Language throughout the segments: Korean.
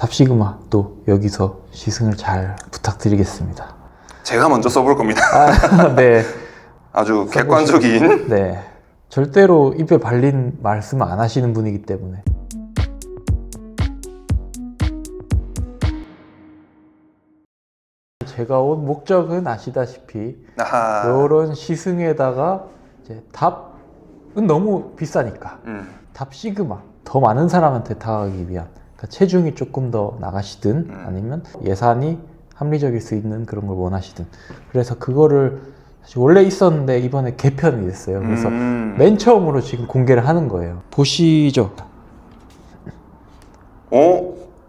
답시그마 또 여기서 시승을 잘 부탁드리겠습니다. 제가 먼저 써볼 겁니다. 네. 아주 객관적인. 네. 절대로 입에 발린 말씀 안 하시는 분이기 때문에. 제가 온 목적은 아시다시피 아하. 이런 시승에다가 이제 답은 너무 비싸니까 답 시그마 더 많은 사람한테 다가가기 위한, 그러니까 체중이 조금 더 나가시든 아니면 예산이 합리적일 수 있는 그런 걸 원하시든, 그래서 그거를 사실 원래 있었는데 이번에 개편이 됐어요. 그래서 맨 처음으로 지금 공개를 하는 거예요. 보시죠.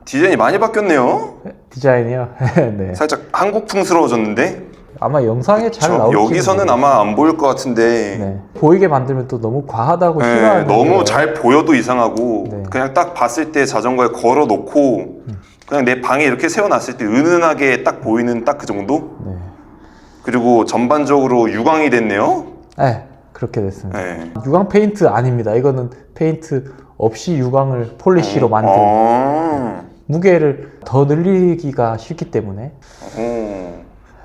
디자인이 많이 바뀌었네요. 디자인이요. 네. 살짝 한국풍스러워졌는데 아마 영상에 잘 나올지 여기서는 아마 안 보일 것 같은데. 네. 보이게 만들면 또 너무 과하다고 네, 싫어하는 너무 거예요. 잘 보여도 이상하고. 네. 그냥 딱 봤을 때 자전거에 걸어 놓고 그냥 내 방에 이렇게 세워놨을 때 은은하게 딱 보이는 딱 그 정도? 네. 그리고 전반적으로 유광이 됐네요. 네, 그렇게 됐습니다. 네. 유광 페인트 아닙니다. 이거는 페인트 없이 유광을 폴리시로 만든, 무게를 더 늘리기가 싫기 때문에.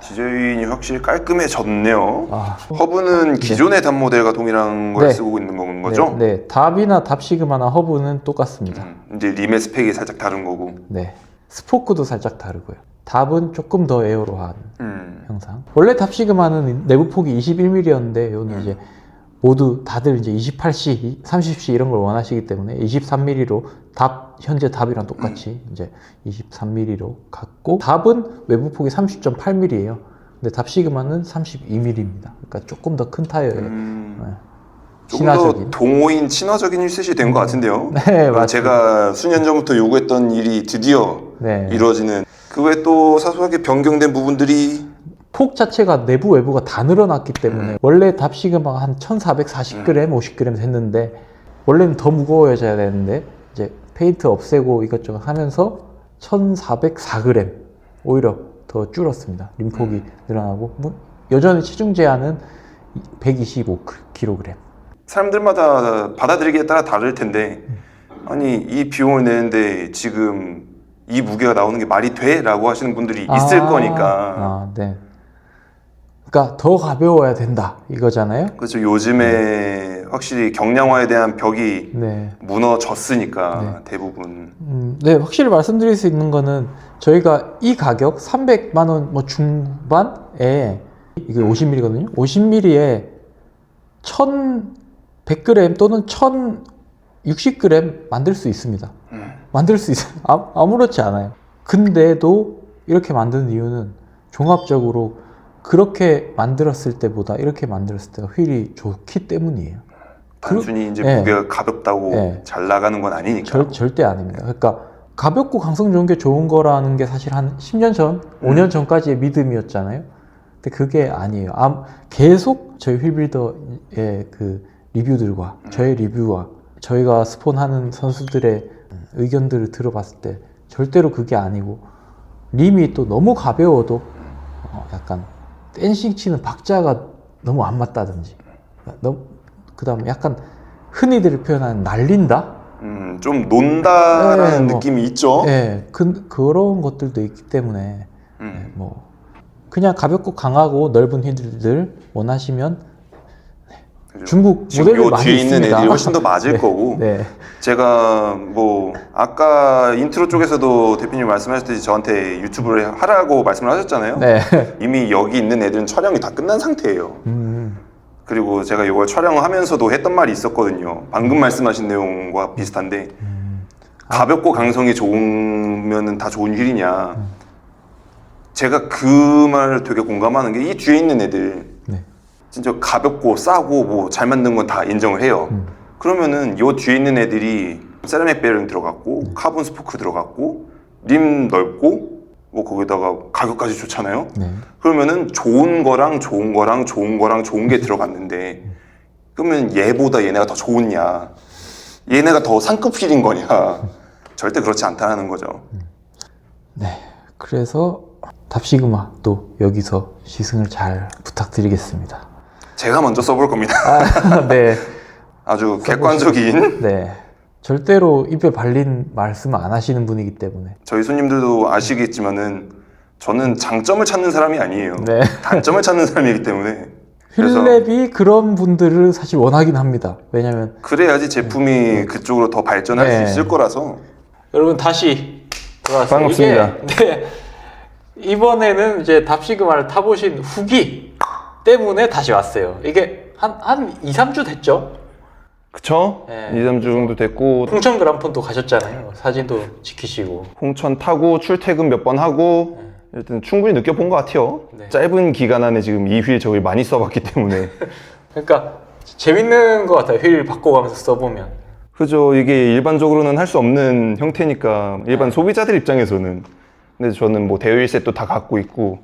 디자인이 확실히 깔끔해졌네요. 아, 허브는 기존의 답 모델과 동일한 걸 네. 쓰고 있는 건 거죠? 네, 네. 답이나 답시그마나 허브는 똑같습니다. 이제 림의 스펙이 살짝 다른 거고. 네. 스포크도 살짝 다르고요. 답은 조금 더 에어로한 형상. 원래 답시그마는 내부 폭이 21mm였는데 요는 이제 모두 다들 이제 28C, 30C 이런 걸 원하시기 때문에 23mm로 현재 답이랑 똑같이 이제 23mm로 갔고, 답은 외부 폭이 30.8mm예요. 근데 답시그마는 32mm입니다. 그러니까 조금 더 큰 타이어예요. 네. 조금 더 동호인 친화적인 힐셋이 된 것 같은데요. 네, 맞습니다. 제가 수년 전부터 요구했던 일이 드디어 네. 이루어지는. 그 외에 또 사소하게 변경된 부분들이 폭 자체가 내부 외부가 다 늘어났기 때문에 원래 답시그마가 한 1440g, 50g 했는데 원래는 더 무거워져야 되는데 이제 페인트 없애고 이것저것 하면서 1404g 오히려 더 줄었습니다. 림폭이 늘어나고 여전히 체중 제한은 125kg. 사람들마다 받아들이기에 따라 다를 텐데, 아니 이 비용을 내는데 지금 이 무게가 나오는 게 말이 돼? 라고 하시는 분들이 있을 거니까. 네. 그러니까 더 가벼워야 된다 이거잖아요. 그렇죠. 요즘에 확실히 경량화에 대한 벽이 네. 무너졌으니까 대부분. 네, 확실히 말씀드릴 수 있는 거는 저희가 이 가격 300만 원 뭐 중반에 이게 50mm거든요. 50mm에 1100g 또는 1060g 만들 수 있습니다. 만들 수 있어요. 아무렇지 않아요. 근데도 이렇게 만드는 이유는 종합적으로 그렇게 만들었을 때보다 이렇게 만들었을 때가 휠이 좋기 때문이에요. 단순히 이제 네. 무게가 가볍다고 네. 잘 나가는 건 아니니까. 절대 아닙니다. 그러니까 가볍고 강성 좋은 게 좋은 거라는 게 사실 한 10년 전, 5년 전까지의 믿음이었잖아요. 근데 그게 아니에요. 계속 저희 휠빌더의 그 리뷰들과 저의 리뷰와 저희가 스폰하는 선수들의 의견들을 들어봤을 때 절대로 그게 아니고, 림이 또 너무 가벼워도 약간 댄싱 치는 박자가 너무 안 맞다든지, 그 다음에 약간 흔히들 표현하는 날린다? 좀 논다라는 네, 느낌이 있죠. 네, 그런 것들도 있기 때문에 네, 그냥 가볍고 강하고 넓은 휠들 원하시면 중국 모델들 요 많이 뒤에 있습니다. 있는 애들이 훨씬 더 맞을 네, 거고. 네. 제가 뭐 아까 인트로 쪽에서도 대표님 말씀하셨듯이 저한테 유튜브를 하라고 말씀을 하셨잖아요. 네. 이미 여기 있는 애들은 촬영이 다 끝난 상태예요. 그리고 제가 이걸 촬영하면서도 했던 말이 있었거든요. 방금 말씀하신 내용과 비슷한데, 가볍고 강성이 좋으면 다 좋은 휠이냐. 제가 그 말을 되게 공감하는 게, 이 뒤에 있는 애들 네. 진짜 가볍고 싸고 뭐 잘 만든 건 다 인정을 해요. 그러면은 요 뒤에 있는 애들이 세라믹 베어링 들어갔고 카본 스포크 들어갔고 림 넓고 뭐 거기다가 가격까지 좋잖아요. 네. 그러면은 좋은 거랑 좋은 거랑 좋은 거랑 좋은 게 들어갔는데, 그러면 얘보다 얘네가 더 좋으냐, 얘네가 더 상급 휠인 거냐. 절대 그렇지 않다는 거죠. 네. 그래서 답시그마 또 여기서 시승을 잘 부탁드리겠습니다. 제가 먼저 써볼 겁니다. 네. 아주 객관적인. 네. 절대로 입에 발린 말씀 안 하시는 분이기 때문에. 저희 손님들도 아시겠지만은 저는 장점을 찾는 사람이 아니에요. 네. 단점을 찾는 사람이기 때문에. 그래서 휠랩이 그런 분들을 사실 원하긴 합니다. 왜냐면 그래야지 제품이 그쪽으로 더 발전할 네. 수 있을 거라서. 여러분 다시 돌아왔어요. 반갑습니다. 네. 이번에는 이제 답시그마를 타보신 후기 때문에 다시 왔어요. 이게 한 2, 3주 됐죠? 그쵸? 네. 2, 3주 정도 됐고 홍천 그란폰도 가셨잖아요. 사진도 지키시고. 홍천 타고 출퇴근 몇 번 하고 일단 충분히 느껴본 것 같아요. 네. 짧은 기간 안에 지금 이 휠 저걸 많이 써봤기 때문에. 그러니까 재밌는 것 같아요. 휠 바꿔가면서 써보면. 그죠. 이게 일반적으로는 할 수 없는 형태니까 일반 소비자들 입장에서는. 근데 저는 뭐 대여 휠셋도 다 갖고 있고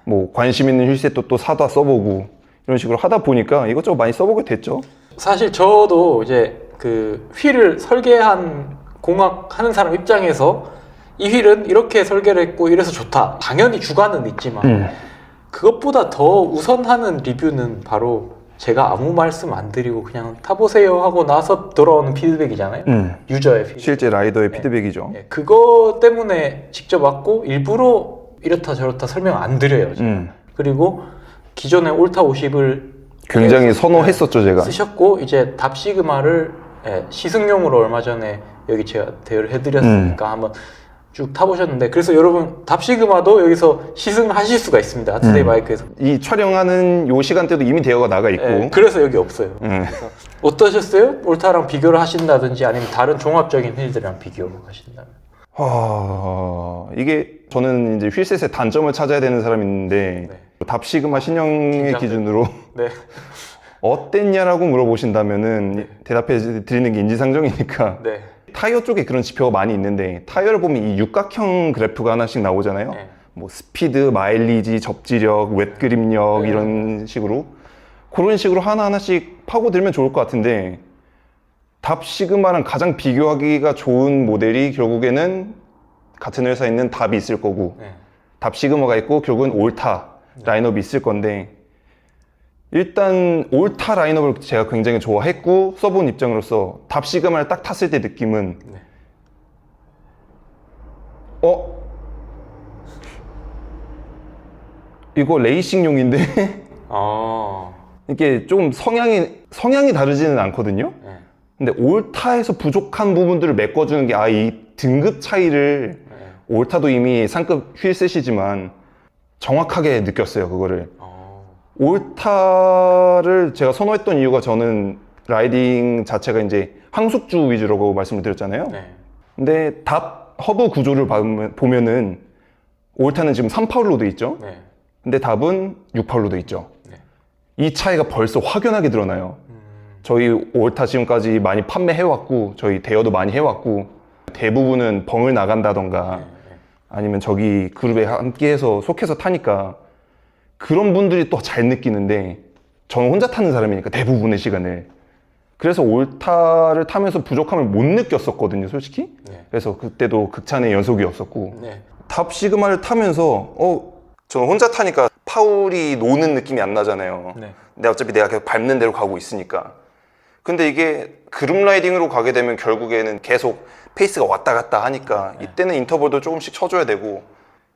뭐 관심 있는 휠셋도 또 사다 써보고 이런 식으로 하다 보니까 이것저것 많이 써보게 됐죠. 사실 저도 이제 그 휠을 설계한 공학하는 사람 입장에서 이 휠은 이렇게 설계를 했고 이래서 좋다. 당연히 주관은 있지만 그것보다 더 우선하는 리뷰는 바로 제가 아무 말씀 안 드리고 그냥 타보세요 하고 나서 돌아오는 피드백이잖아요. 유저의 피드백. 실제 라이더의 피드백이죠. 예, 그거 때문에 직접 왔고 일부러 이렇다 저렇다 설명 안 드려요. 제가. 그리고 기존에 올타 50을 굉장히 선호했었죠, 제가. 쓰셨고 이제 답시그마를 시승용으로 얼마 전에 여기 제가 대여를 해드렸으니까 한번 쭉 타보셨는데, 그래서 여러분 답시그마도 여기서 시승을 하실 수가 있습니다. 하트데이 바이크에서. 이 촬영하는 요 시간대도 이미 대여가 나가 있고. 그래서 여기 없어요. 그래서 어떠셨어요? 올타랑 비교를 하신다든지 아니면 다른 종합적인 휠들이랑 비교를 하신다면. 이게 저는 이제 휠셋의 단점을 찾아야 되는 사람인데 답시그마 신형의 기준으로 네. 어땠냐라고 물어보신다면은 대답해 드리는 게 인지상정이니까 네. 타이어 쪽에 그런 지표가 많이 있는데, 타이어를 보면 이 육각형 그래프가 하나씩 나오잖아요. 네. 뭐 스피드, 마일리지, 접지력, 웻그립력 이런 식으로 그런 식으로 하나하나씩 파고들면 좋을 것 같은데, 답시그마랑 가장 비교하기가 좋은 모델이 결국에는 같은 회사에 있는 답이 있을 거고 답시그마가 있고 결국은 올타 라인업이 있을 건데, 일단 올타 라인업을 제가 굉장히 좋아했고 써본 입장으로서 답시그마를 딱 탔을 때 느낌은 이거 레이싱용인데 이게 좀 성향이 다르지는 않거든요. 근데 올타에서 부족한 부분들을 메꿔주는 게 이 등급 차이를 올타도 이미 상급 휠셋이지만 정확하게 느꼈어요, 그거를. 올타를 제가 선호했던 이유가, 저는 라이딩 자체가 이제 항속주 위주라고 말씀을 드렸잖아요. 근데 답 허브 구조를 보면은 올타는 지금 3파울로 돼 있죠. 근데 답은 6파울로 돼 있죠. 이 차이가 벌써 확연하게 드러나요. 저희 올타 지금까지 많이 판매해왔고 저희 대여도 많이 해왔고 대부분은 벙을 나간다던가 아니면 저기 그룹에 함께해서 속해서 타니까 그런 분들이 또 잘 느끼는데, 저는 혼자 타는 사람이니까 대부분의 시간을, 그래서 올타를 타면서 부족함을 못 느꼈었거든요, 솔직히. 그래서 그때도 극찬의 연속이었었고 답시그마를 타면서 저는 혼자 타니까 파울이 노는 느낌이 안 나잖아요. 근데 어차피 내가 계속 밟는 대로 가고 있으니까. 근데 이게 그룹 라이딩으로 가게 되면 결국에는 계속 페이스가 왔다 갔다 하니까 이때는 인터벌도 조금씩 쳐줘야 되고,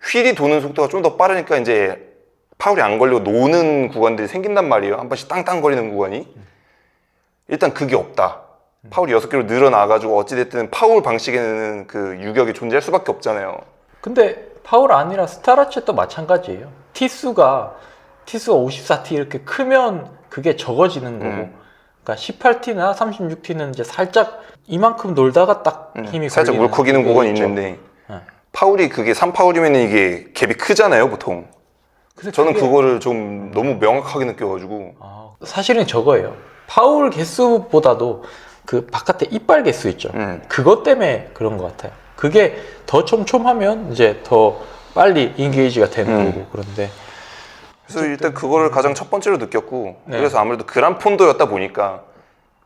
휠이 도는 속도가 좀 더 빠르니까 이제 파울이 안 걸리고 노는 구간들이 생긴단 말이에요. 한 번씩 땅땅거리는 구간이. 일단 그게 없다. 파울이 6개로 늘어나가지고 어찌됐든 파울 방식에는 그 유격이 존재할 수밖에 없잖아요. 근데 파울 아니라 스타라쳇도 마찬가지예요. 티수가 54T 이렇게 크면 그게 적어지는 거고, 그러니까 18T나 36T는 이제 살짝 이만큼 놀다가 딱 힘이 살짝 걸리는 물컥이는 그게 구간이 있죠. 있는데 파울이 그게 3파울이면 이게 갭이 크잖아요, 보통. 저는 그거를 좀 너무 명확하게 느껴가지고. 사실은 저거예요. 파울 개수보다도 그 바깥에 이빨 개수 있죠. 그것 때문에 그런 것 같아요. 그게 더 촘촘하면 이제 더 빨리 인게이지가 되는 거고. 그런데 그래서 일단 그거를 가장 첫 번째로 느꼈고, 그래서 아무래도 그란폰도였다 보니까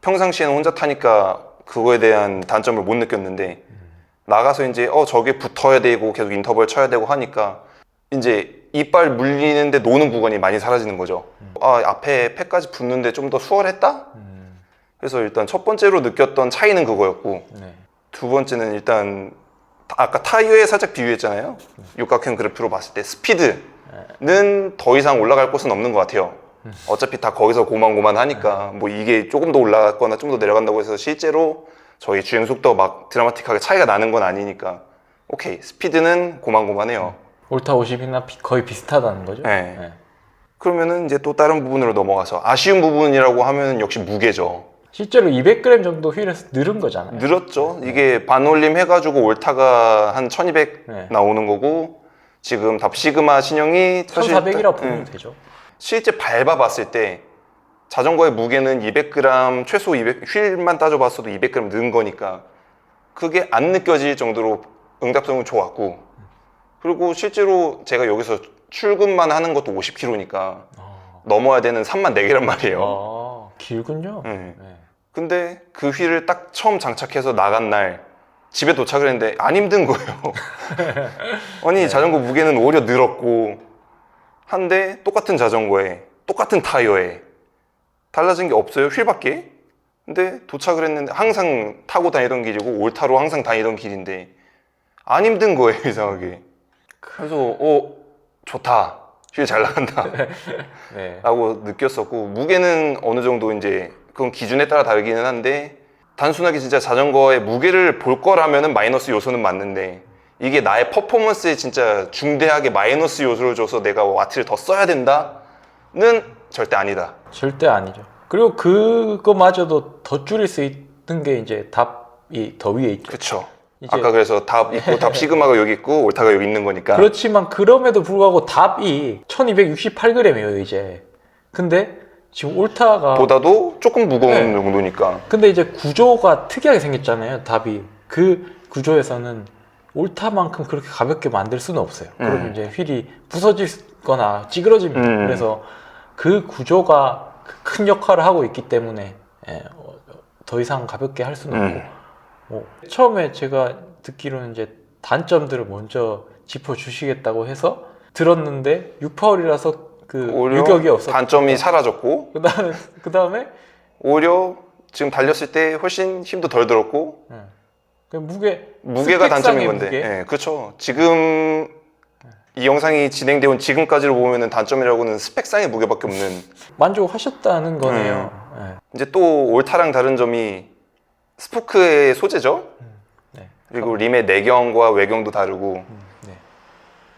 평상시에는 혼자 타니까 그거에 대한 단점을 못 느꼈는데, 나가서 이제 저게 붙어야 되고 계속 인터벌 쳐야 되고 하니까 이제 이빨 물리는데 노는 구간이 많이 사라지는 거죠. 앞에 패까지 붙는데 좀 더 수월했다? 그래서 일단 첫 번째로 느꼈던 차이는 그거였고, 네. 두 번째는 일단 아까 타이어에 살짝 비유했잖아요. 육각형 그래프로 봤을 때 스피드는 더 이상 올라갈 곳은 없는 것 같아요. 어차피 다 거기서 고만고만하니까 뭐 이게 조금 더 올라갔거나 좀 더 내려간다고 해서 실제로 저희 주행 속도가 막 드라마틱하게 차이가 나는 건 아니니까 오케이, 스피드는 고만고만해요. 올타 50이나 거의 비슷하다는 거죠? 네. 네. 그러면은 이제 또 다른 부분으로 넘어가서 아쉬운 부분이라고 하면 역시 무게죠. 실제로 200g 정도 휠에서 늘은 거잖아요. 늘었죠. 이게 반올림 해가지고 올타가 한 1200 네. 나오는 거고, 지금 답시그마 신형이 사실 1400이라고 보면 되죠. 실제 밟아봤을 때 자전거의 무게는 200g, 최소 200, 휠만 따져봤어도 200g 는 거니까 그게 안 느껴질 정도로 응답성은 좋았고, 그리고 실제로 제가 여기서 출근만 하는 것도 50km니까 넘어야 되는 3만 4개란 말이에요. 길군요. 네. 네. 근데 그 휠을 딱 처음 장착해서 나간 날 집에 도착을 했는데 안 힘든 거예요. 아니 자전거 무게는 오히려 늘었고, 한데 똑같은 자전거에 똑같은 타이어에 달라진 게 없어요. 휠밖에. 근데 도착을 했는데 항상 타고 다니던 길이고 올타로 항상 다니던 길인데 안 힘든 거예요, 이상하게. 그래서 좋다, 휠 잘 나간다 네. 라고 느꼈었고, 무게는 어느 정도 이제 그건 기준에 따라 다르기는 한데, 단순하게 진짜 자전거의 무게를 볼 거라면은 마이너스 요소는 맞는데, 이게 나의 퍼포먼스에 진짜 중대하게 마이너스 요소를 줘서 내가 와트를 더 써야 된다는 절대 아니다. 절대 아니죠. 그리고 그거마저도 더 줄일 수 있는 게 이제 답이 더 위에 있죠. 그쵸. 이제- 아까 그래서 답 있고 답 시그마가 여기 있고 올타가 여기 있는 거니까. 그렇지만 그럼에도 불구하고 답이 1268g이에요 이제. 근데 지금 올타가 보다도 조금 무거운 네. 정도니까. 근데 이제 구조가 특이하게 생겼잖아요. 답이 그 구조에서는 올타만큼 그렇게 가볍게 만들 수는 없어요. 그러면 이제 휠이 부서지거나 찌그러집니다. 그래서 그 구조가 큰 역할을 하고 있기 때문에 더 이상 가볍게 할 수는 없고, 처음에 제가 듣기로는 이제 단점들을 먼저 짚어주시겠다고 해서 들었는데 6파울이라서 그 오히려 유격이 없었고, 단점이 사라졌고, 그다음에 오히려 지금 달렸을 때 훨씬 힘도 덜 들었고, 그 무게가 무게가 단점인 건데. 무게? 네, 그렇죠. 지금 이 영상이 진행되어 온 지금까지로 보면은 단점이라고는 스펙상의 무게밖에 없는. 만족하셨다는 거네요. 네. 이제 또 올타랑 다른 점이 스포크의 소재죠. 네. 그리고 림의 내경과 외경도 다르고. 네.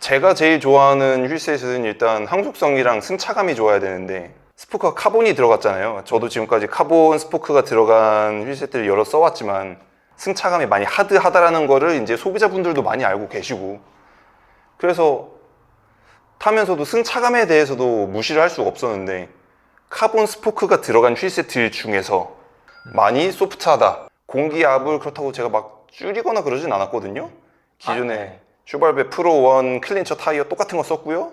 제가 제일 좋아하는 휠셋은 일단 항속성이랑 승차감이 좋아야 되는데, 스포크가 카본이 들어갔잖아요. 저도 지금까지 카본 스포크가 들어간 휠셋들을 여러 써왔지만 승차감이 많이 하드하다라는 거를 이제 소비자분들도 많이 알고 계시고, 그래서 타면서도 승차감에 대해서도 무시를 할 수가 없었는데, 카본 스포크가 들어간 휠셋들 중에서 많이 소프트하다. 공기압을 그렇다고 제가 막 줄이거나 그러진 않았거든요. 기존에 슈발베 프로 1 클린처 타이어 똑같은 거 썼고요.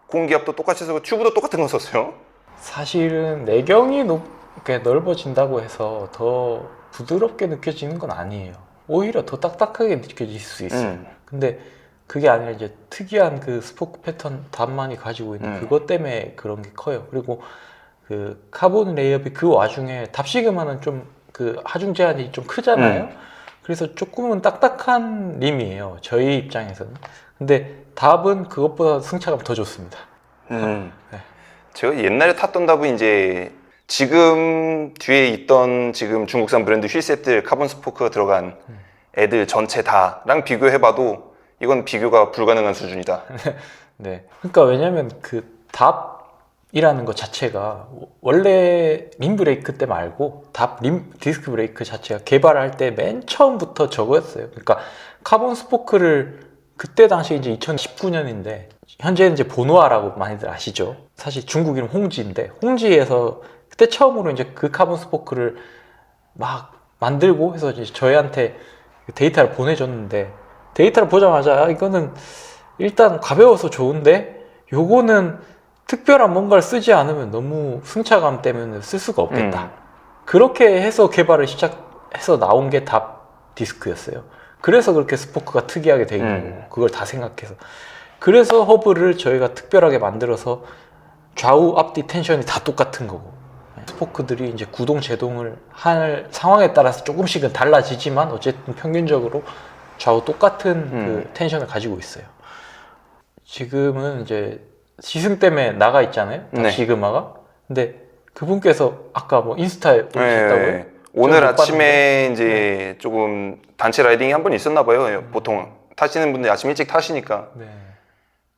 공기압도 똑같이 쓰고 튜브도 똑같은 거 썼어요. 사실은 내경이 이렇게 넓어진다고 해서 더 부드럽게 느껴지는 건 아니에요. 오히려 더 딱딱하게 느껴질 수 있어요. 근데 그게 아니라 이제 특이한 그 스포크 패턴 답만이 가지고 있는 그것 때문에 그런 게 커요. 그리고 그 카본 레이업이 그 와중에 답시그마는 좀 그 하중 제한이 좀 크잖아요. 그래서 조금은 딱딱한 림이에요, 저희 입장에서는. 근데 답은 그것보다 승차감 더 좋습니다. 네. 제가 옛날에 탔던 답은 이제 지금 뒤에 있던 지금 중국산 브랜드 휠셋들 카본 스포크가 들어간 애들 전체 다랑 비교해봐도 이건 비교가 불가능한 수준이다. 네. 그러니까 왜냐면 그 답이라는 것 자체가 원래 림 브레이크 때 말고 답 림 디스크 브레이크 자체가 개발할 때 맨 처음부터 저거였어요. 그러니까 카본 스포크를 그때 당시 이제 2019년인데 현재는 이제 보노아라고 많이들 아시죠. 사실 중국 이름 홍지인데 홍지에서 그때 처음으로 이제 그 카본 스포크를 막 만들고 해서 이제 저희한테 데이터를 보내줬는데, 데이터를 보자마자 이거는 일단 가벼워서 좋은데 요거는 특별한 뭔가를 쓰지 않으면 너무 승차감 때문에 쓸 수가 없겠다. 그렇게 해서 개발을 시작해서 나온 게 답 디스크였어요. 그래서 그렇게 스포크가 특이하게 돼 있는 거고, 그걸 다 생각해서. 그래서 허브를 저희가 특별하게 만들어서 좌우 앞뒤 텐션이 다 똑같은 거고, 스포크들이 이제 구동 제동을 할 상황에 따라서 조금씩은 달라지지만 어쨌든 평균적으로 좌우 똑같은 그 텐션을 가지고 있어요. 지금은 이제 시승 때문에 나가 있잖아요. 네. 시그마가. 근데 그분께서 아까 뭐 인스타에 올리셨다고요? 네. 오늘 못 아침에 이제 조금 단체 라이딩이 한 번 있었나 봐요. 보통 타시는 분들 아침 일찍 타시니까 네.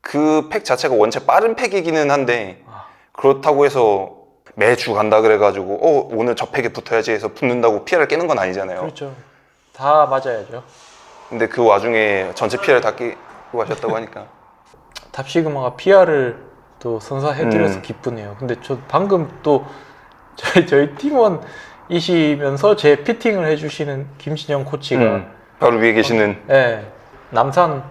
그 팩 자체가 원체 빠른 팩이기는 한데 아. 그렇다고 해서 매주 간다 그래가지고 오늘 저 팩에 붙어야지 해서 붙는다고 PR을 깨는 건 아니잖아요. 그렇죠. 다 맞아야죠. 근데 그 와중에 전체 PR을 다 깨고 하셨다고 하니까 답시그마가 PR을 또 선사해드려서 기쁘네요. 근데 저 방금 또 저희 팀원이시면서 제 피팅을 해주시는 김신영 코치가 바로 위에 계시는 예, 남산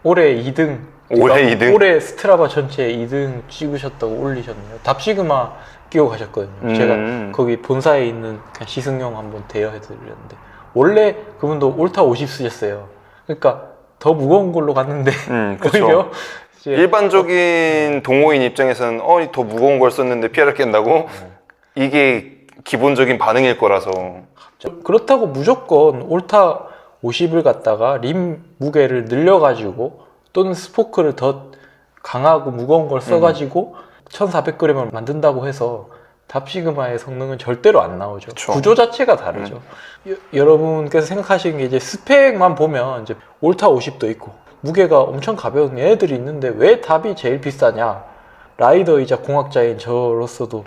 올해 2등 올해 2등? 올해 스트라바 전체 2등 찍으셨다고 올리셨네요. 답시그마 끼고 가셨거든요. 제가 거기 본사에 있는 그냥 시승용 한번 대여해드렸는데 원래 그분도 올타 50 쓰셨어요. 그러니까 더 무거운 걸로 갔는데 그쵸. 오히려 이제 일반적인 동호인 입장에서는 더 무거운 걸 썼는데 PR을 깬다고? 이게 기본적인 반응일 거라서 그렇다고 무조건 올타 50을 갖다가 림 무게를 늘려가지고 또는 스포크를 더 강하고 무거운 걸 써가지고 1400g을 만든다고 해서 답시그마의 성능은 절대로 안 나오죠. 그쵸. 구조 자체가 다르죠. 여러분께서 생각하시는 게 이제 스펙만 보면 이제 올타 50도 있고 무게가 엄청 가벼운 얘네들이 있는데 왜 답이 제일 비싸냐? 라이더이자 공학자인 저로서도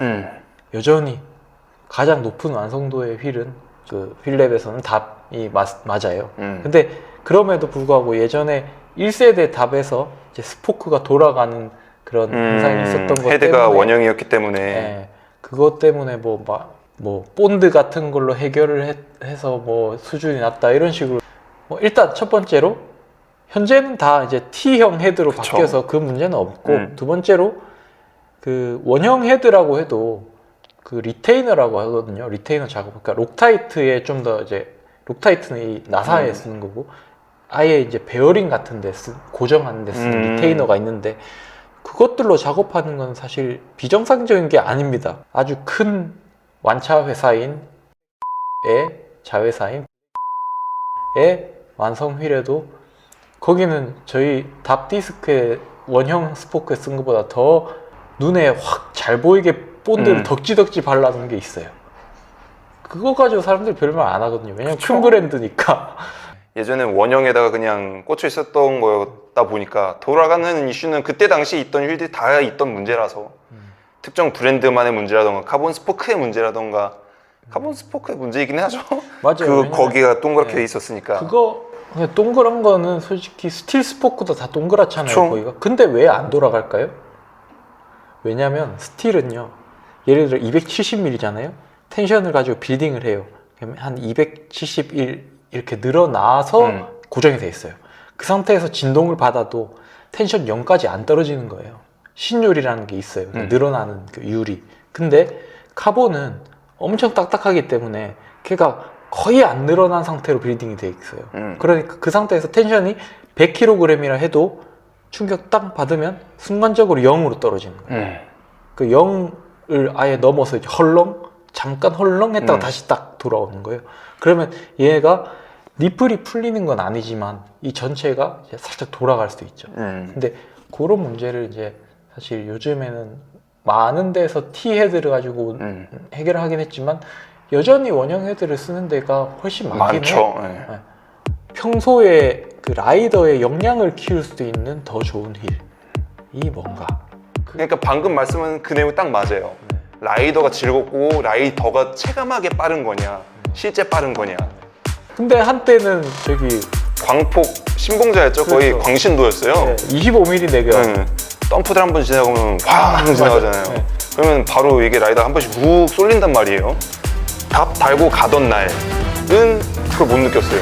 여전히 가장 높은 완성도의 휠은 그 휠랩에서는 답이 맞아요. 근데 그럼에도 불구하고 예전에 1세대 답에서 이제 스포크가 돌아가는 그런 현상이 있었던 것 헤드가 때문에 원형이었기 때문에 예, 그것 때문에 뭐 본드 같은 걸로 해결을 해서 뭐 수준이 낮다 이런 식으로 뭐 일단 첫 번째로 현재는 다 이제 T형 헤드로 그쵸. 바뀌어서 그 문제는 없고 두 번째로 그 원형 헤드라고 해도 그 리테이너라고 하거든요. 리테이너 작업. 그러니까 록타이트에 좀 더 이제 록타이트는 이 나사에 쓰는 거고 아예 이제 베어링 같은 데 고정하는 데 쓰는 리테이너가 있는데 그것들로 작업하는 건 사실 비정상적인 게 아닙니다. 아주 큰 완차 회사인 자회사인 완성 휠에도 거기는 저희 답 디스크의 원형 스포크에 쓴 것보다 더 눈에 확 잘 보이게 본드를 덕지덕지 발라놓은 게 있어요. 그거 가지고 사람들이 별말 안 하거든요. 왜냐면 그쵸. 큰 브랜드니까. 예전엔 원형에다가 그냥 꽂혀 있었던 거다 보니까 돌아가는 이슈는 그때 당시 있던 휠들이 다 있던 문제라서 특정 브랜드만의 문제라던가 카본 스포크의 문제라던가 카본 스포크의 문제이긴 하죠. 맞아요. 왜냐면 거기가 동그랗게 돼 네. 있었으니까. 그거 그냥 동그란 거는 솔직히 스틸 스포크도 다 동그랗잖아요. 그쵸. 거기가. 근데 왜 안 돌아갈까요? 왜냐면 스틸은요. 예를 들어 270mm잖아요. 텐션을 가지고 빌딩을 해요. 그러면 한 271 이렇게 늘어나서 고정이 돼 있어요. 그 상태에서 진동을 받아도 텐션 0까지 안 떨어지는 거예요. 신유리라는 게 있어요. 늘어나는 그 유리. 근데 카본은 엄청 딱딱하기 때문에 걔가 거의 안 늘어난 상태로 빌딩이 돼 있어요. 그러니까 그 상태에서 텐션이 100kg이라 해도 충격 딱 받으면 순간적으로 0으로 떨어지는 거예요. 그 0을 아예 넘어서 이제 잠깐 헐렁했다가 다시 딱 돌아오는 거예요. 그러면 얘가 니플이 풀리는 건 아니지만 이 전체가 이제 살짝 돌아갈 수도 있죠. 근데 그런 문제를 이제 사실 요즘에는 많은 데서 T 헤드를 가지고 해결을 하긴 했지만 여전히 원형 헤드를 쓰는 데가 훨씬 많긴 해요. 네. 평소에 그 라이더의 역량을 키울 수도 있는 더 좋은 휠이 뭔가. 그러니까 방금 말씀은 그 내용 딱 맞아요. 라이더가 즐겁고 라이더가 체감하게 빠른 거냐 실제 빠른 거냐. 근데 한때는 저기 광폭 신봉자였죠. 거의 그렇죠. 광신도였어요. 네, 25mm 내겨. 덤프들 한 번 지나가면 황 지나가잖아요. 네. 그러면 바로 이게 라이더가 한 번씩 훅 쏠린단 말이에요. 답 달고 가던 날은 그걸 못 느꼈어요.